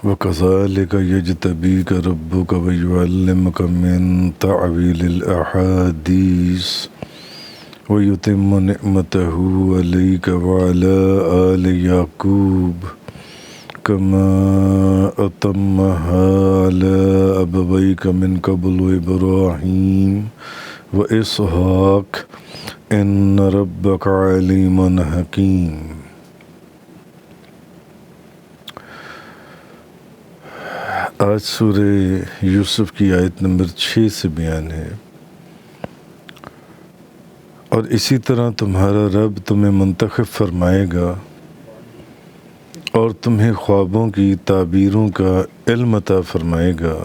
وَكَذَلِكَ يَجْتَبِيكَ رَبُّكَ وَيُعَلِّمُكَ مِن تَعْوِيلِ الْأَحَادِيثِ وَيُتِمُّ نِعْمَتَهُ عَلَيْكَ وَعَلَى آلِ يَعْقُوبَ كَمَا أَتَمَّهَا عَلَى أَبَوَيْكَ مِن قَبْلُ إِبْرَاهِيمَ وَإِسْحَاقَ إِنَّ رَبَّكَ عَلِيمٌ حَكِيمٌ۔ آج سورہ یوسف کی آیت نمبر 6 سے بیان ہے۔ اور اسی طرح تمہارا رب تمہیں منتخب فرمائے گا اور تمہیں خوابوں کی تعبیروں کا علم عطا فرمائے گا،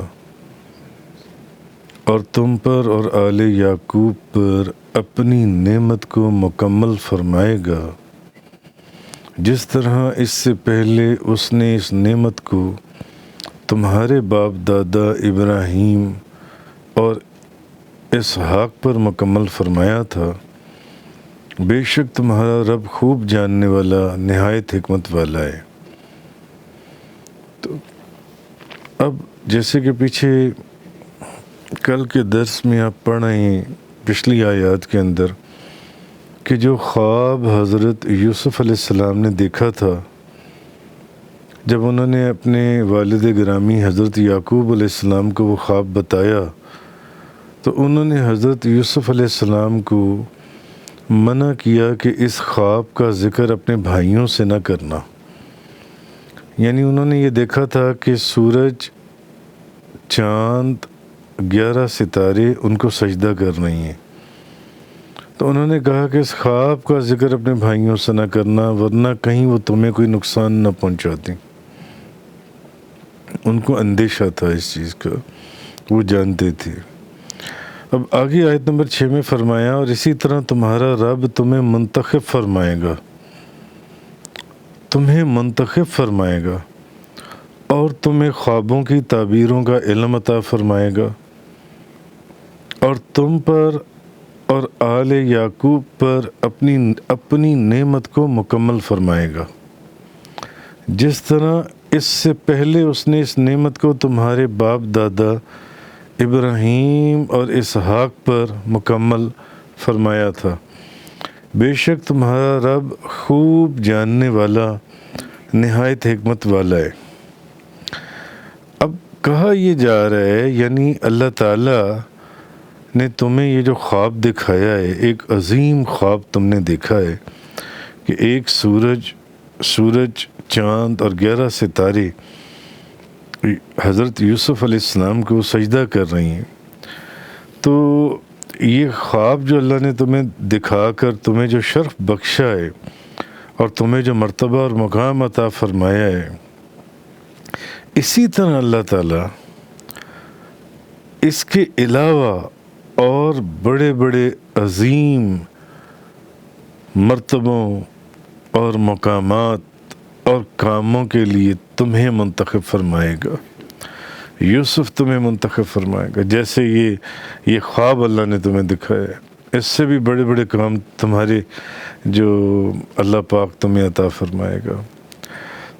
اور تم پر اور آل یعقوب پر اپنی نعمت کو مکمل فرمائے گا، جس طرح اس سے پہلے اس نے اس نعمت کو تمہارے باپ دادا ابراہیم اور اسحاق پر مکمل فرمایا تھا۔ بے شک تمہارا رب خوب جاننے والا نہایت حکمت والا ہے۔ تو اب جیسے کہ پیچھے کل کے درس میں آپ پڑھ رہے ہیں پچھلی آیات کے اندر کہ جو خواب حضرت یوسف علیہ السلام نے دیکھا تھا، جب انہوں نے اپنے والد گرامی حضرت یعقوب علیہ السلام کو وہ خواب بتایا تو انہوں نے حضرت یوسف علیہ السلام کو منع کیا کہ اس خواب کا ذکر اپنے بھائیوں سے نہ کرنا۔ یعنی انہوں نے یہ دیکھا تھا کہ سورج، چاند، 11 ستارے ان کو سجدہ کر رہی ہیں، تو انہوں نے کہا کہ اس خواب کا ذکر اپنے بھائیوں سے نہ کرنا، ورنہ کہیں وہ تمہیں کوئی نقصان نہ پہنچاتی۔ ان کو اندیشہ تھا اس چیز کا، وہ جانتے تھے۔ اب آگے آیت نمبر 6 میں فرمایا اور اسی طرح تمہارا رب تمہیں منتخب فرمائے گا، تمہیں منتخب فرمائے گا اور تمہیں خوابوں کی تعبیروں کا علم عطا فرمائے گا، اور تم پر اور آل یعقوب پر اپنی نعمت کو مکمل فرمائے گا، جس طرح اس سے پہلے اس نے اس نعمت کو تمہارے باپ دادا ابراہیم اور اسحاق پر مکمل فرمایا تھا۔ بے شک تمہارا رب خوب جاننے والا نہایت حکمت والا ہے۔ اب کہا یہ جا رہا ہے، یعنی اللہ تعالیٰ نے تمہیں یہ جو خواب دکھایا ہے، ایک عظیم خواب تم نے دیکھا ہے کہ ایک سورج، چاند اور 11 ستارے حضرت یوسف علیہ السلام کو سجدہ کر رہی ہیں۔ تو یہ خواب جو اللہ نے تمہیں دکھا کر تمہیں جو شرف بخشا ہے اور تمہیں جو مرتبہ اور مقام عطا فرمایا ہے، اسی طرح اللہ تعالیٰ اس کے علاوہ اور بڑے بڑے عظیم مرتبوں اور مقامات اور کاموں کے لیے تمہیں منتخب فرمائے گا۔ یوسف تمہیں منتخب فرمائے گا، جیسے یہ خواب اللہ نے تمہیں دکھایا ہے، اس سے بھی بڑے بڑے کام تمہارے جو اللہ پاک تمہیں عطا فرمائے گا۔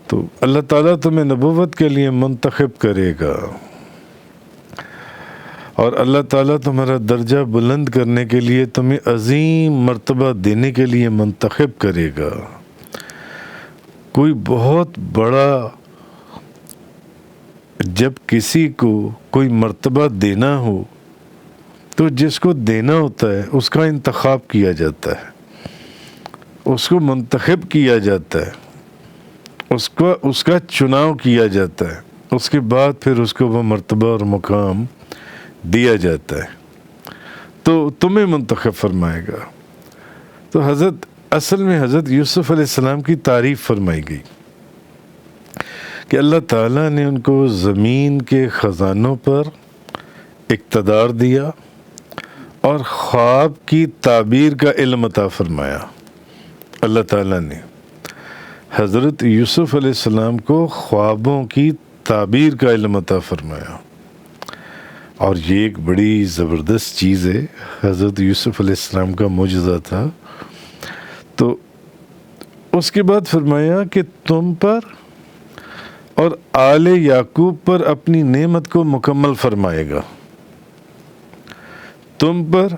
تو اللہ تعالیٰ تمہیں نبوت کے لیے منتخب کرے گا، اور اللہ تعالیٰ تمہارا درجہ بلند کرنے کے لیے تمہیں عظیم مرتبہ دینے کے لیے منتخب کرے گا۔ کوئی بہت بڑا، جب کسی کو کوئی مرتبہ دینا ہو تو جس کو دینا ہوتا ہے اس کا انتخاب کیا جاتا ہے، اس کو منتخب کیا جاتا ہے، اس کا چناؤ کیا جاتا ہے، اس کے بعد پھر اس کو وہ مرتبہ اور مقام دیا جاتا ہے۔ تو تمہیں منتخب فرمائے گا۔ تو اصل میں حضرت یوسف علیہ السلام کی تعریف فرمائی گئی کہ اللہ تعالیٰ نے ان کو زمین کے خزانوں پر اقتدار دیا اور خواب کی تعبیر کا علم عطا فرمایا۔ اللہ تعالیٰ نے حضرت یوسف علیہ السلام کو خوابوں کی تعبیر کا علم عطا فرمایا، اور یہ ایک بڑی زبردست چیز ہے، حضرت یوسف علیہ السلام کا معجزہ تھا۔ تو اس کے بعد فرمایا کہ تم پر اور آل یعقوب پر اپنی نعمت کو مکمل فرمائے گا، تم پر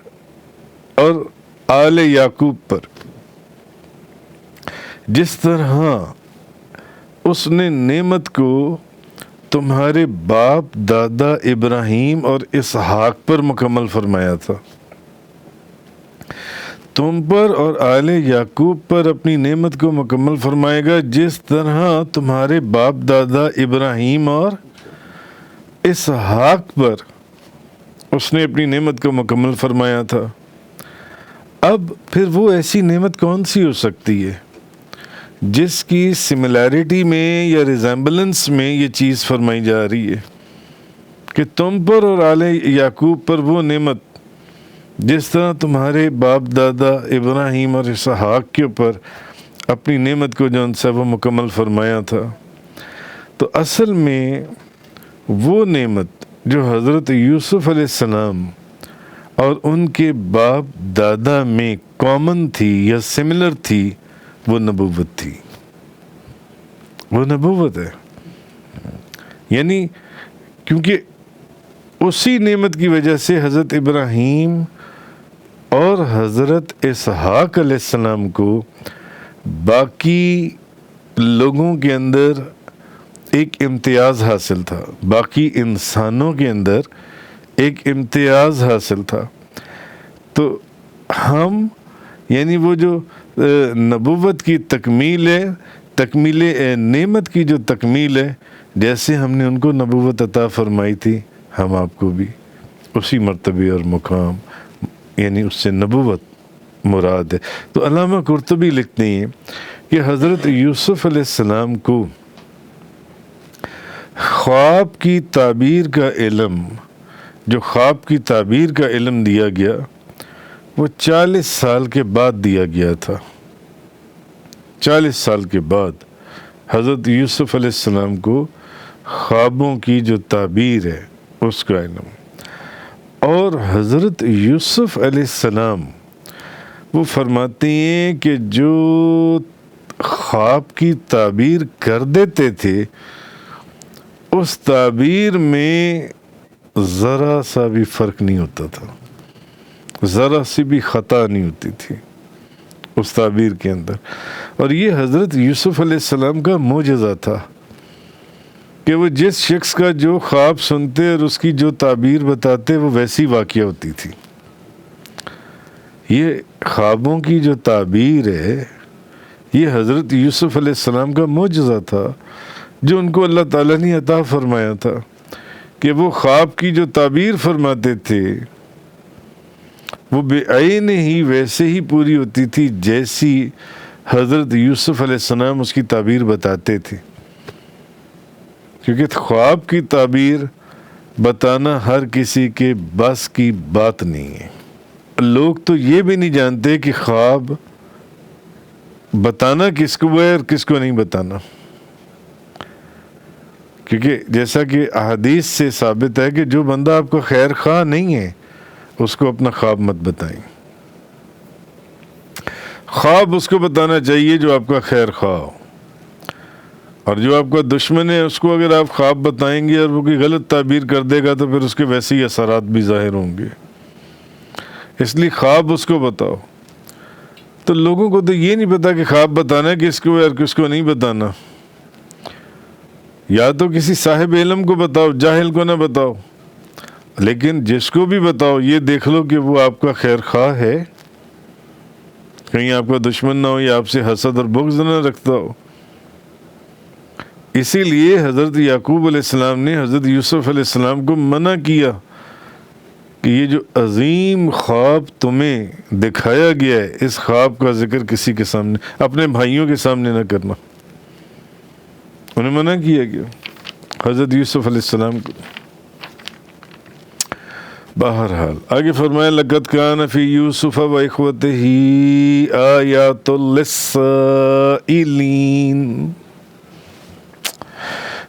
اور آل یعقوب پر، جس طرح اس نے نعمت کو تمہارے باپ دادا ابراہیم اور اسحاق پر مکمل فرمایا تھا۔ تم پر اور آل یعقوب پر اپنی نعمت کو مکمل فرمائے گا، جس طرح تمہارے باپ دادا ابراہیم اور اسحاق پر اس نے اپنی نعمت کو مکمل فرمایا تھا۔ اب پھر وہ ایسی نعمت کون سی ہو سکتی ہے جس کی سملیرٹی میں یا ریزیمبلنس میں یہ چیز فرمائی جا رہی ہے کہ تم پر اور آل یعقوب پر وہ نعمت جس طرح تمہارے باپ دادا ابراہیم اور اسحاق کے اوپر اپنی نعمت کو جو ان سے وہ مکمل فرمایا تھا۔ تو اصل میں وہ نعمت جو حضرت یوسف علیہ السلام اور ان کے باپ دادا میں کامن تھی یا سملر تھی، وہ نبوت تھی، وہ نبوت ہے۔ یعنی کیونکہ اسی نعمت کی وجہ سے حضرت ابراہیم اور حضرت اسحاق علیہ السلام کو باقی لوگوں کے اندر ایک امتیاز حاصل تھا، باقی انسانوں کے اندر ایک امتیاز حاصل تھا۔ تو ہم یعنی وہ جو نبوت کی تکمیل ہے، تکمیل نعمت کی جو تکمیل ہے، جیسے ہم نے ان کو نبوت عطا فرمائی تھی، ہم آپ کو بھی اسی مرتبے اور مقام یعنی اس سے نبوت مراد ہے۔ تو علامہ قرطبی لکھتے ہیں کہ حضرت یوسف علیہ السلام کو خواب کی تعبیر کا علم، جو خواب کی تعبیر کا علم دیا گیا، وہ 40 سال کے بعد دیا گیا تھا۔ 40 سال کے بعد حضرت یوسف علیہ السلام کو خوابوں کی جو تعبیر ہے اس کا علم، اور حضرت یوسف علیہ السلام وہ فرماتے ہیں کہ جو خواب کی تعبیر کر دیتے تھے اس تعبیر میں ذرا سا بھی فرق نہیں ہوتا تھا، ذرا سی بھی خطا نہیں ہوتی تھی اس تعبیر کے اندر۔ اور یہ حضرت یوسف علیہ السلام کا معجزہ تھا کہ وہ جس شخص کا جو خواب سنتے اور اس کی جو تعبیر بتاتے وہ ویسی واقعہ ہوتی تھی۔ یہ خوابوں کی جو تعبیر ہے یہ حضرت یوسف علیہ السلام کا معجزہ تھا جو ان کو اللہ تعالیٰ نے عطا فرمایا تھا کہ وہ خواب کی جو تعبیر فرماتے تھے وہ بے عین ہی ویسے ہی پوری ہوتی تھی جیسی حضرت یوسف علیہ السلام اس کی تعبیر بتاتے تھے، کیونکہ خواب کی تعبیر بتانا ہر کسی کے بس کی بات نہیں ہے۔ لوگ تو یہ بھی نہیں جانتے کہ خواب بتانا کس کو ہے اور کس کو نہیں بتانا، کیونکہ جیسا کہ احادیث سے ثابت ہے کہ جو بندہ آپ کا خیر خواہ نہیں ہے اس کو اپنا خواب مت بتائیں۔ خواب اس کو بتانا چاہیے جو آپ کا خیر خواہ ہو، اور جو آپ کا دشمن ہے اس کو اگر آپ خواب بتائیں گے اور وہ کوئی غلط تعبیر کر دے گا تو پھر اس کے ویسے ہی اثرات بھی ظاہر ہوں گے۔ اس لیے خواب اس کو بتاؤ۔ تو لوگوں کو تو یہ نہیں پتا کہ خواب بتانا ہے کس کو ہے اور کس کو نہیں بتانا۔ یا تو کسی صاحب علم کو بتاؤ، جاہل کو نہ بتاؤ، لیکن جس کو بھی بتاؤ یہ دیکھ لو کہ وہ آپ کا خیر خواہ ہے، کہیں آپ کا دشمن نہ ہو یا آپ سے حسد اور بغض نہ رکھتا ہو۔ اسی لیے حضرت یعقوب علیہ السلام نے حضرت یوسف علیہ السلام کو منع کیا کہ یہ جو عظیم خواب تمہیں دکھایا گیا ہے اس خواب کا ذکر کسی کے سامنے، اپنے بھائیوں کے سامنے نہ کرنا۔ انہیں منع کیا گیا حضرت یوسف علیہ السلام کو۔ بہرحال آگے فرمایا لقد کان فی یوسف و اخوتہ آیات للسائلین،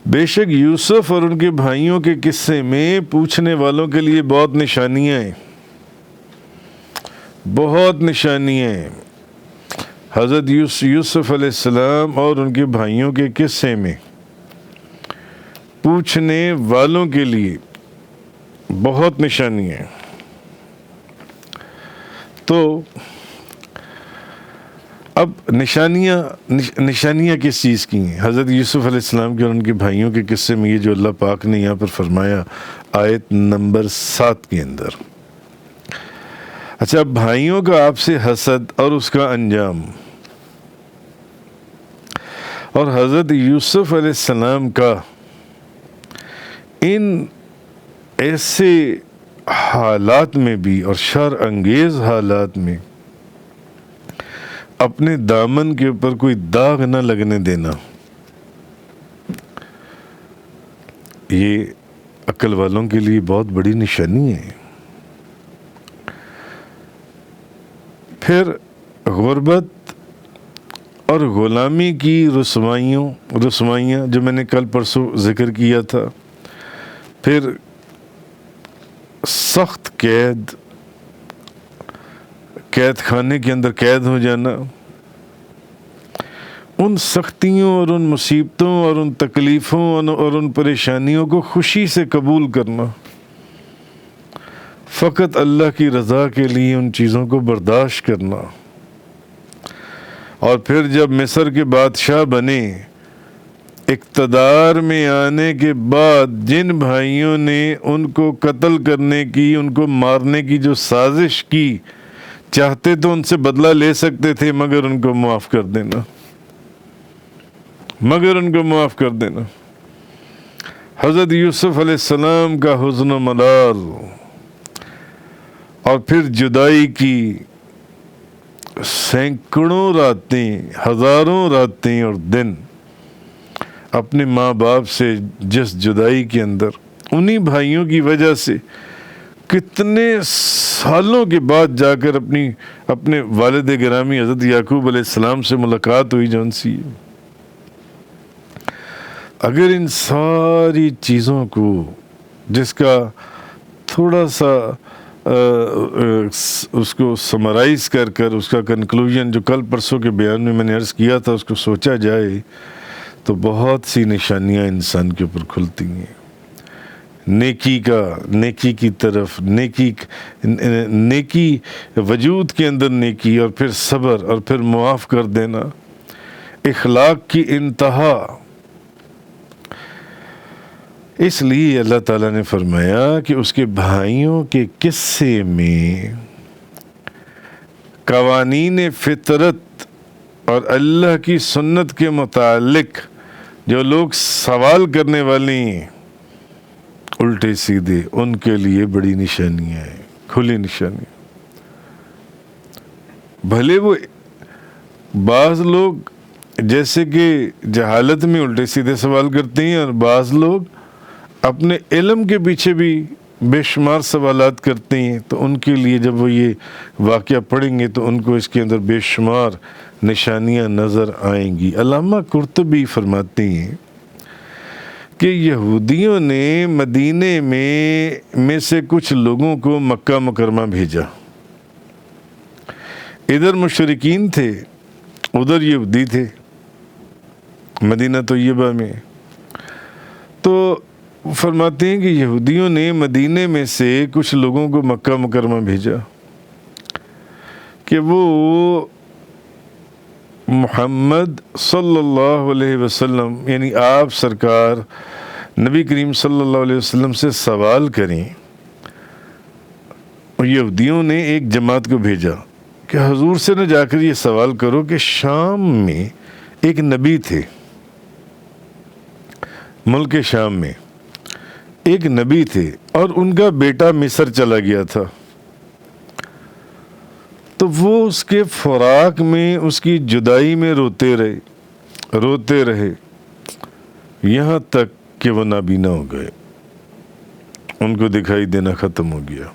بے شک یوسف اور ان کے بھائیوں کے قصے میں پوچھنے والوں کے لیے بہت نشانیاں ہیں، بہت نشانیاں ہیں۔ حضرت یوسف علیہ السلام اور ان کے بھائیوں کے قصے میں پوچھنے والوں کے لیے بہت نشانی ہیں۔ تو اب نشانیاں کس چیز کی ہیں؟ حضرت یوسف علیہ السلام کے اور ان کے بھائیوں کے قصے میں یہ جو اللہ پاک نے یہاں پر فرمایا آیت نمبر 7 کے اندر۔ اچھا، بھائیوں کا آپ سے حسد اور اس کا انجام، اور حضرت یوسف علیہ السلام کا ان ایسے حالات میں بھی اور شر انگیز حالات میں اپنے دامن کے اوپر کوئی داغ نہ لگنے دینا، یہ عقل والوں کے لیے بہت بڑی نشانی ہے۔ پھر غربت اور غلامی کی رسوائیاں جو میں نے کل پرسوں ذکر کیا تھا، پھر سخت قید خانے کے اندر قید ہو جانا، ان سختیوں اور ان مصیبتوں اور ان تکلیفوں اور ان پریشانیوں کو خوشی سے قبول کرنا، فقط اللہ کی رضا کے لیے ان چیزوں کو برداشت کرنا، اور پھر جب مصر کے بادشاہ بنے، اقتدار میں آنے کے بعد جن بھائیوں نے ان کو قتل کرنے کی، ان کو مارنے کی جو سازش کی، چاہتے تو ان سے بدلہ لے سکتے تھے، مگر ان کو معاف کر دینا۔ حضرت یوسف علیہ السلام کا حزن و ملال، اور پھر جدائی کی سینکڑوں راتیں، ہزاروں راتیں اور دن، اپنے ماں باپ سے جس جدائی کے اندر انہی بھائیوں کی وجہ سے کتنے سالوں کے بعد جا کر اپنے والد گرامی حضرت یعقوب علیہ السلام سے ملاقات ہوئی جون سی۔ اگر ان ساری چیزوں کو، جس کا تھوڑا سا اس کو سمرائز کر اس کا کنکلوژن جو کل پرسوں کے بیان میں نے عرض کیا تھا، اس کو سوچا جائے تو بہت سی نشانیاں انسان کے اوپر کھلتی ہیں۔ نیکی کی طرف، نیکی وجود کے اندر نیکی، اور پھر صبر، اور پھر معاف کر دینا، اخلاق کی انتہا۔ اس لیے اللہ تعالیٰ نے فرمایا کہ اس کے بھائیوں کے قصے میں قوانین فطرت اور اللہ کی سنت کے متعلق جو لوگ سوال کرنے والے ہیں الٹے سیدھے، ان کے لیے بڑی نشانیاں ہیں، کھلی نشانیاں۔ بھلے وہ بعض لوگ جیسے کہ جہالت میں الٹے سیدھے سوال کرتے ہیں، اور بعض لوگ اپنے علم کے پیچھے بھی بے شمار سوالات کرتے ہیں، تو ان کے لیے جب وہ یہ واقعہ پڑھیں گے تو ان کو اس کے اندر بے شمار نشانیاں نظر آئیں گی۔ علامہ قرطبی فرماتے ہیں کہ یہودیوں نے مدینے میں سے کچھ لوگوں کو مکہ مکرمہ بھیجا، ادھر مشرکین تھے، ادھر یہودی تھے، مدینہ طیبہ میں۔ تو فرماتے ہیں کہ یہودیوں نے مدینے میں سے کچھ لوگوں کو مکہ مکرمہ بھیجا کہ وہ محمد صلی اللہ علیہ وسلم، یعنی آپ سرکار نبی کریم صلی اللہ علیہ وسلم سے سوال کریں۔ اور یہودیوں نے ایک جماعت کو بھیجا کہ حضور سے نہ جا کر یہ سوال کرو کہ شام میں ایک نبی تھے، ملک شام میں ایک نبی تھے، اور ان کا بیٹا مصر چلا گیا تھا، تو وہ اس کے فراق میں، اس کی جدائی میں روتے رہے یہاں تک کہ وہ نابینا ہو گئے، ان کو دکھائی دینا ختم ہو گیا۔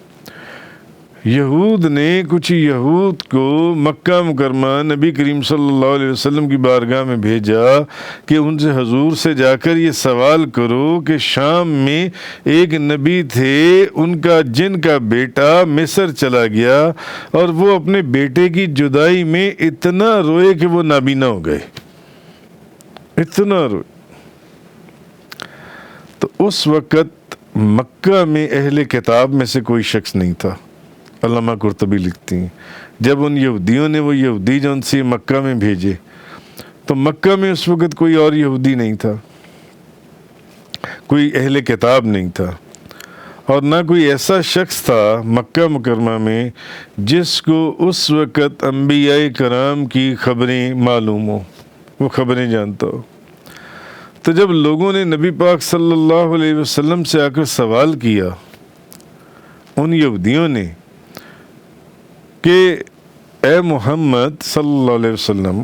یہود نے کچھ یہود کو مکہ مکرمہ نبی کریم صلی اللہ علیہ وسلم کی بارگاہ میں بھیجا کہ ان سے حضور سے جا کر یہ سوال کرو کہ شام میں ایک نبی تھے، ان کا جن کا بیٹا مصر چلا گیا، اور وہ اپنے بیٹے کی جدائی میں اتنا روئے کہ وہ نابینا ہو گئے، اتنا روئے۔ تو اس وقت مکہ میں اہل کتاب میں سے کوئی شخص نہیں تھا. علامہ قرطبی لکھتی ہیں جب ان یہودیوں نے وہ یہودی جو ان سے مکہ میں بھیجے تو مکہ میں اس وقت کوئی اور یہودی نہیں تھا, کوئی اہل کتاب نہیں تھا, اور نہ کوئی ایسا شخص تھا مکہ مکرمہ میں جس کو اس وقت انبیاء کرام کی خبریں معلوم ہوں, وہ خبریں جانتا ہو. تو جب لوگوں نے نبی پاک صلی اللہ علیہ وسلم سے آ کر سوال کیا ان یہودیوں نے کہ اے محمد صلی اللہ علیہ وسلم,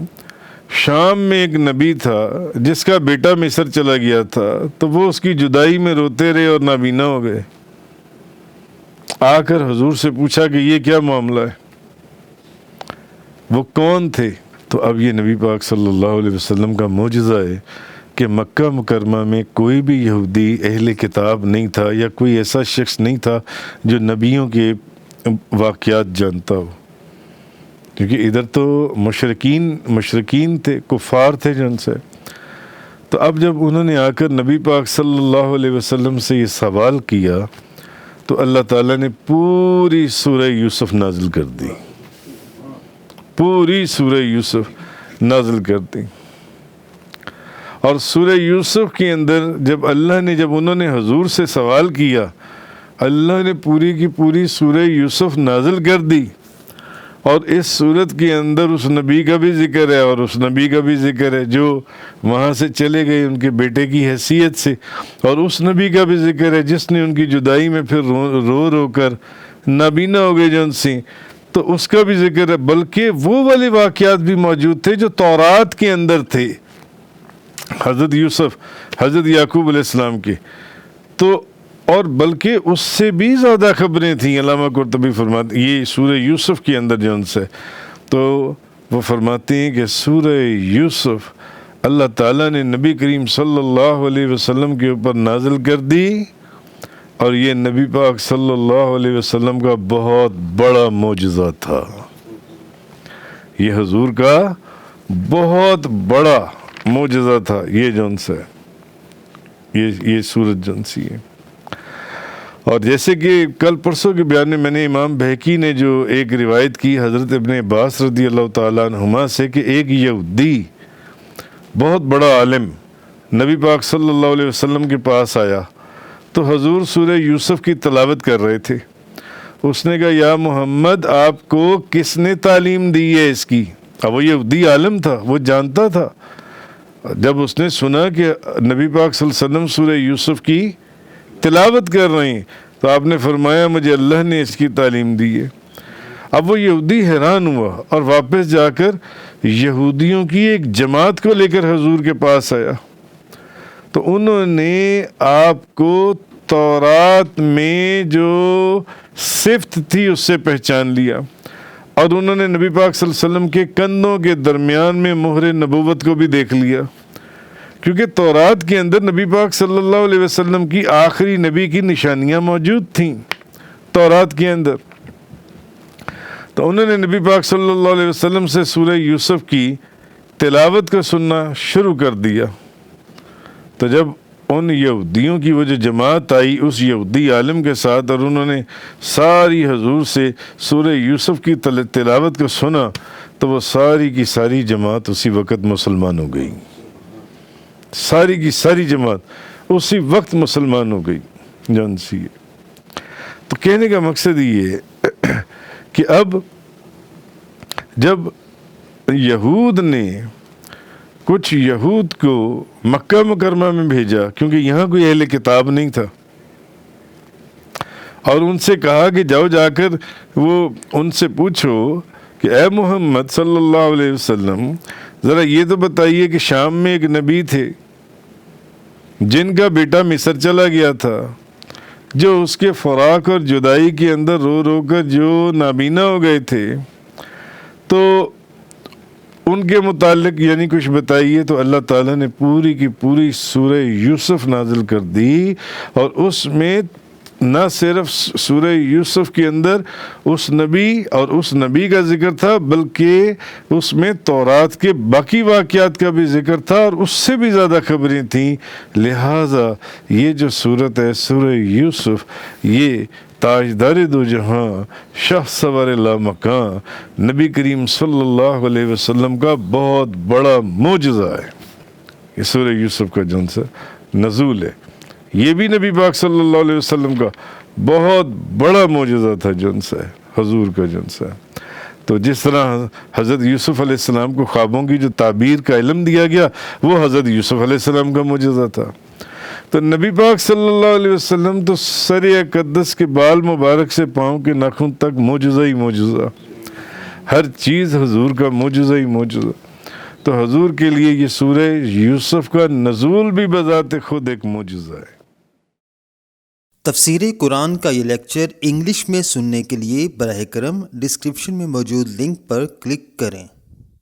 شام میں ایک نبی تھا جس کا بیٹا مصر چلا گیا تھا, تو وہ اس کی جدائی میں روتے رہے اور نابینا ہو گئے. آ کر حضور سے پوچھا کہ یہ کیا معاملہ ہے, وہ کون تھے؟ تو اب یہ نبی پاک صلی اللہ علیہ وسلم کا معجزہ ہے کہ مکہ مکرمہ میں کوئی بھی یہودی اہل کتاب نہیں تھا یا کوئی ایسا شخص نہیں تھا جو نبیوں کے واقعات جانتا ہو, کیونکہ ادھر تو مشرکین تھے, کفار تھے جن سے. تو اب جب انہوں نے آ کر نبی پاک صلی اللہ علیہ وسلم سے یہ سوال کیا تو اللہ تعالیٰ نے پوری سورہ یوسف نازل کر دی, پوری سورہ یوسف نازل کر دی. اور سورہ یوسف کے اندر جب انہوں نے حضور سے سوال کیا, اللہ نے پوری کی پوری سورہ یوسف نازل کر دی. اور اس صورت کے اندر اس نبی کا بھی ذکر ہے اور اس نبی کا بھی ذکر ہے جو وہاں سے چلے گئے ان کے بیٹے کی حیثیت سے, اور اس نبی کا بھی ذکر ہے جس نے ان کی جدائی میں پھر رو رو کر نابینا ہو گئے جو ان سے, تو اس کا بھی ذکر ہے. بلکہ وہ والے واقعات بھی موجود تھے جو تورات کے اندر تھے, حضرت یوسف, حضرت یعقوب علیہ السلام کے. تو اور بلکہ اس سے بھی زیادہ خبریں تھیں. علامہ قرطبی فرماتے یہ سورہ یوسف کے اندر جو ان سے, تو وہ فرماتے ہیں کہ سورہ یوسف اللہ تعالیٰ نے نبی کریم صلی اللہ علیہ وسلم کے اوپر نازل کر دی, اور یہ نبی پاک صلی اللہ علیہ وسلم کا بہت بڑا معجزہ تھا. یہ حضور کا بہت بڑا معجزہ تھا یہ جون سے, یہ سورت جون سی ہے. اور جیسے کہ کل پرسوں کے بیان میں نے امام بہقی نے جو ایک روایت کی حضرت ابن عباس رضی اللہ تعالیٰ عنہما سے کہ ایک یہودی بہت بڑا عالم نبی پاک صلی اللہ علیہ وسلم کے پاس آیا تو حضور سورہ یوسف کی تلاوت کر رہے تھے. اس نے کہا یا محمد آپ کو کس نے تعلیم دی ہے اس کی؟ اب وہ یہودی عالم تھا, وہ جانتا تھا. جب اس نے سنا کہ نبی پاک صلی اللہ علیہ وسلم سورہ یوسف کی تلاوت کر رہے ہیں تو آپ نے فرمایا مجھے اللہ نے اس کی تعلیم دی ہے. اب وہ یہودی حیران ہوا اور واپس جا کر یہودیوں کی ایک جماعت کو لے کر حضور کے پاس آیا. تو انہوں نے آپ کو تورات میں جو صفت تھی اس سے پہچان لیا, اور انہوں نے نبی پاک صلی اللہ علیہ وسلم کے کندھوں کے درمیان میں مہر نبوت کو بھی دیکھ لیا, کیونکہ تورات کے اندر نبی پاک صلی اللہ علیہ وسلم کی آخری نبی کی نشانیاں موجود تھیں تورات کے اندر. تو انہوں نے نبی پاک صلی اللہ علیہ وسلم سے سورہ یوسف کی تلاوت کو سننا شروع کر دیا. تو جب ان یہودیوں کی وہ جو جماعت آئی اس یہودی عالم کے ساتھ, اور انہوں نے ساری حضور سے سورہ یوسف کی تلاوت کو سنا, تو وہ ساری کی ساری جماعت اسی وقت مسلمان ہو گئی. ساری کی ساری جماعت اسی وقت مسلمان ہو گئی جان سی. تو کہنے کا مقصد یہ ہے کہ اب جب یہود نے کچھ یہود کو مکہ مکرمہ میں بھیجا, کیونکہ یہاں کوئی اہل کتاب نہیں تھا, اور ان سے کہا کہ جاؤ جا کر وہ ان سے پوچھو کہ اے محمد صلی اللہ علیہ وسلم ذرا یہ تو بتائیے کہ شام میں ایک نبی تھے جن کا بیٹا مصر چلا گیا تھا, جو اس کے فراق اور جدائی کے اندر رو رو کر جو نابینا ہو گئے تھے, تو ان کے متعلق یعنی کچھ بتائیے. تو اللہ تعالیٰ نے پوری کی پوری سورہ یوسف نازل کر دی, اور اس میں نہ صرف سورہ یوسف کے اندر اس نبی اور اس نبی کا ذکر تھا، بلکہ اس میں تورات کے باقی واقعات کا بھی ذکر تھا اور اس سے بھی زیادہ خبریں تھیں۔ لہٰذا یہ جو صورت ہے سورہ یوسف، یہ تاجدار دو جہاں، شاہ سوار لامکاں، نبی کریم صلی اللہ علیہ وسلم کا بہت بڑا معجزہ ہے۔ یہ سورہ یوسف کا جن سے نزول ہے، یہ بھی نبی پاک صلی اللہ علیہ وسلم کا بہت بڑا معجزہ تھا جن سے، حضور کا جن سے۔ تو جس طرح حضرت یوسف علیہ السلام کو خوابوں کی جو تعبیر کا علم دیا گیا، وہ حضرت یوسف علیہ السلام کا معجزہ تھا۔ تو نبی پاک صلی اللہ علیہ وسلم تو سر اقدس کے بال مبارک سے پاؤں کے ناخن تک معجزہ ہی معجزہ، ہر چیز حضور کا معجزہ ہی معجزہ۔ تو حضور کے لیے یہ سورہ یوسف کا نزول بھی بذات خود ایک معجزہ ہے۔ تفسیر قرآن کا یہ لیکچر انگلش میں سننے کے لیے براہ کرم ڈسکرپشن میں موجود لنک پر کلک کریں۔